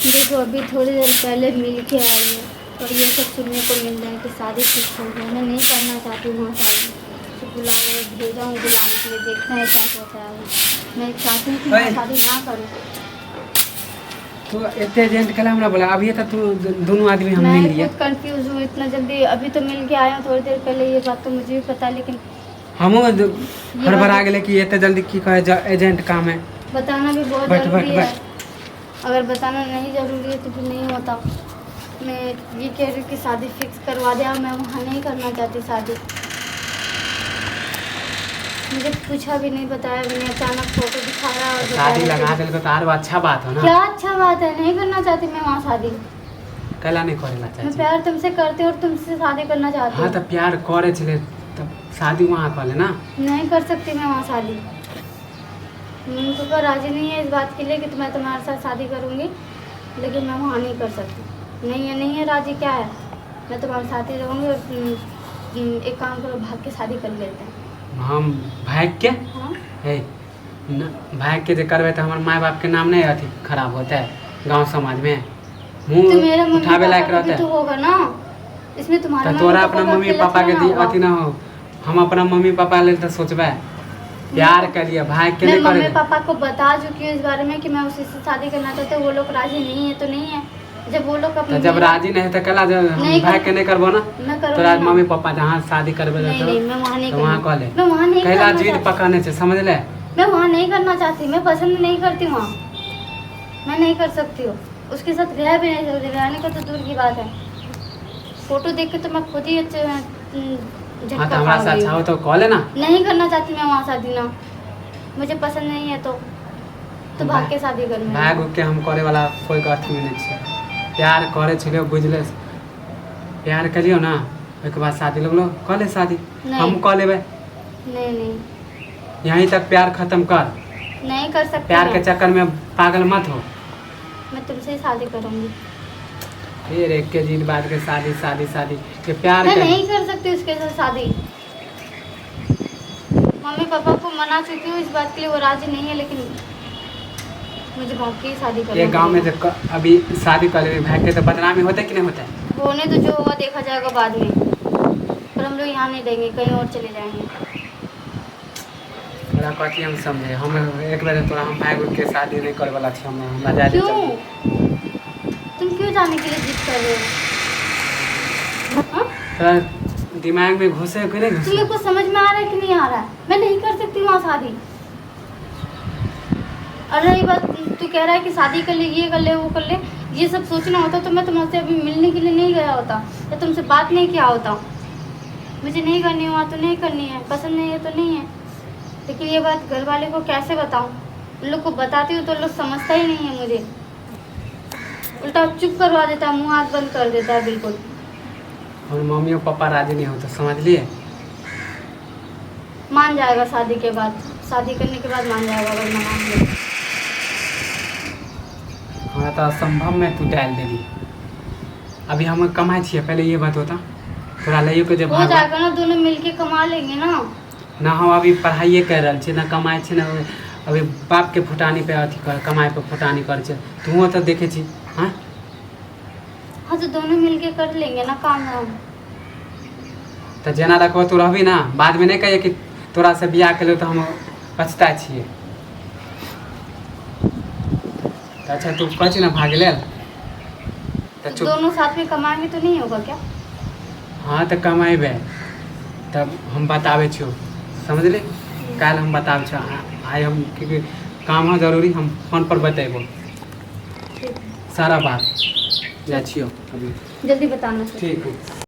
देखो अभी थोड़ी देर पहले मिल के आई है और ये सब सुनने को मिल रहा है कि शादी फिक्स हो गई। मैं नहीं करना चाहती वहाँ शादी, तो भेजा हूँ बुलाने के लिए, देखना है क्या होता है। मैं चाहती हूँ कि मैं शादी ना करूँ। तो इतने एजेंट कल हमरा बोला अभी तक तू दोनों आदमी हम मिल लिए। मैं कंफ्यूज हूँ इतना जल्दी, अभी तो मिल के आया हूँ थोड़ी देर पहले, ये बात तो मुझे भी पता है, लेकिन हम हड़बड़ा गए कि इतने जल्दी की कहे एजेंट काम है। बताना भी बहुत जरूरी है। अगर बताना नहीं जरूरी है तो फिर नहीं होता। मैं ये कह रही हूँ कि शादी फिक्स करवा दिया, मैं वहाँ नहीं करना चाहती शादी। मुझे पूछा भी नहीं, बताया भी नहीं, अचानक फोटो दिखाया और शादी लगा दिल को तार अच्छा बात हो ना। क्या अच्छा बात है, नहीं करना चाहती मैं वहाँ शादी। कला नहीं करेला चाहती। मैं प्यार तुमसे करती और तुमसे शादी करना चाहती हूँ। हाँ तो प्यार करे चले तब शादी वहाँ कर ले ना। नहीं कर सकती मैं वहाँ शादी। मम्मी पापा राजी नहीं है इस बात के लिए कि मैं तुम्हारे साथ शादी करूँगी, लेकिन मैं वहाँ नहीं कर सकती। नहीं है राजी, क्या है, मैं तुम्हारे साथ ही रहूँगी। और एक काम करो, भाग के शादी कर लेते हैं। हम भाग के? हाँ भाग के जो करवे तो हमारे माँ बाप के नाम नहीं अथी खराब होता है गांव समाज में। मुँह उठावे लायक रहता है तो होगा ना इसमें तुम्हारा। तोरा अपना मम्मी पापा के अथी ना हो, हम अपना मम्मी पापा ले तो सोचबे प्यार के लिए भाग के नहीं करे। मम्मी पापा को बता चुकी हूँ इस बारे में कि मैं उसी से शादी करना चाहती हूँ। वो लोग राजी नहीं है तो नहीं है। जब वो लोग तो जब राजी नहीं है तो कला भाग के नहीं करबो ना। तोरा मम्मी पापा जहाँ शादी करबे तो वहाँ कह ले, मैं वहाँ नहीं कहला जीद पकाने से, समझ ले। मैं वहाँ नहीं करना चाहती, मैं पसंद नहीं करती वहाँ, मैं नहीं कर सकती हूँ। उसके साथ रह भी नहीं सकती, रहने का तो दूर की बात है। फोटो देख के तो मैं खुद ही हाँ तो हमारा साथ चाहो तो कॉल है ना। नहीं करना चाहती मैं वहाँ शादी ना, मुझे पसंद नहीं है तो भाग के शादी करना। भाग के हम करे वाला कोई अथी में नहीं है। प्यार करे छलियो बुझले, प्यार करियो ना उसके बाद शादी लोग कह ले शादी, हम कह लेबे। नहीं यहीं तक प्यार खत्म कर। नहीं कर सकती। प्यार के चक्कर में पागल मत हो। मैं तुमसे ही शादी करूँगी। फिर एक के दिन बाद के शादी शादी शादी के प्यार मैं नहीं कर सकती उसके साथ शादी। मम्मी पापा को मना चुकी हूँ इस बात के लिए, वो राजी नहीं है, लेकिन मुझे भाग के शादी करनी है। ये गांव में जब अभी शादी कर ले भाग के तो बदनामी होता है कि नहीं होता है? होने तो जो होगा देखा जाएगा बाद में, पर हम लोग यहाँ नहीं देंगे, कहीं और चले जाएंगे। थोड़ा कथी हम समझे, हम एक बार तोरा हम भाग के शादी नहीं करे वाला छी। हम हमरा जाए क्यों? तुम क्यों जाने के लिए जिद कर रहे हो? तो दिमाग में घुसे कि नहीं घुसे? तुम्हें कुछ समझ में आ रहा है कि नहीं आ रहा है? मैं नहीं कर सकती वहाँ शादी। और रही बात तू कह रहा है कि शादी कर ले, ये कर ले, वो कर ले, ये सब सोचना होता तो मैं तुमसे अभी मिलने के लिए नहीं गया होता या तुमसे बात नहीं किया होता। मुझे नहीं करनी वहाँ तो नहीं करनी है, पसंद नहीं है तो नहीं है। लेकिन ये बात घर वाले को कैसे बताऊँ? उन लोग को बताती हूँ तो लोग समझता ही नहीं है मुझे, उल्टा चुप करवा देता है, मुँह हाथ बंद कर देता है बिल्कुल। और मम्मी और पापा राजी नहीं होते, समझ लिए? मान जाएगा शादी के बाद, शादी करने के बाद मान जाएगा, अगर मैं मान गई। हाँ तो असंभव में तू डाल देली। अभी हम कमाए छिए, पहले ये बात होता थोड़ा लइयो के जब हो जाएगा ना, दोनों मिलके कमा लेंगे ना। ना हम अभी पढ़ाइए कर रहे छे, ना कमाए छे, ना अभी बाप के फुटानी पे अथी कर कमाए पे फुटानी कर छे। तू तो देखे छी। हाँ तो दोनों मिलके कर लेंगे ना काम हम। तो जेना रखो तू रहबी ना, बाद में नहीं कहिए कि तोरा से बियाह कर लो तो हम पछता छिए। तो अच्छा तू कह ना भाग ले तो दोनों साथ में कमाएंगे तो नहीं होगा क्या? हाँ तो कमाएबे तब हम बतावे छो, समझ ले। कल हम बतावे छो, आइ हम क्योंकि काम है जरूरी, हम फोन पर बतेबो सारा बात। जा छियो अभी, जल्दी बताना। ठीक है।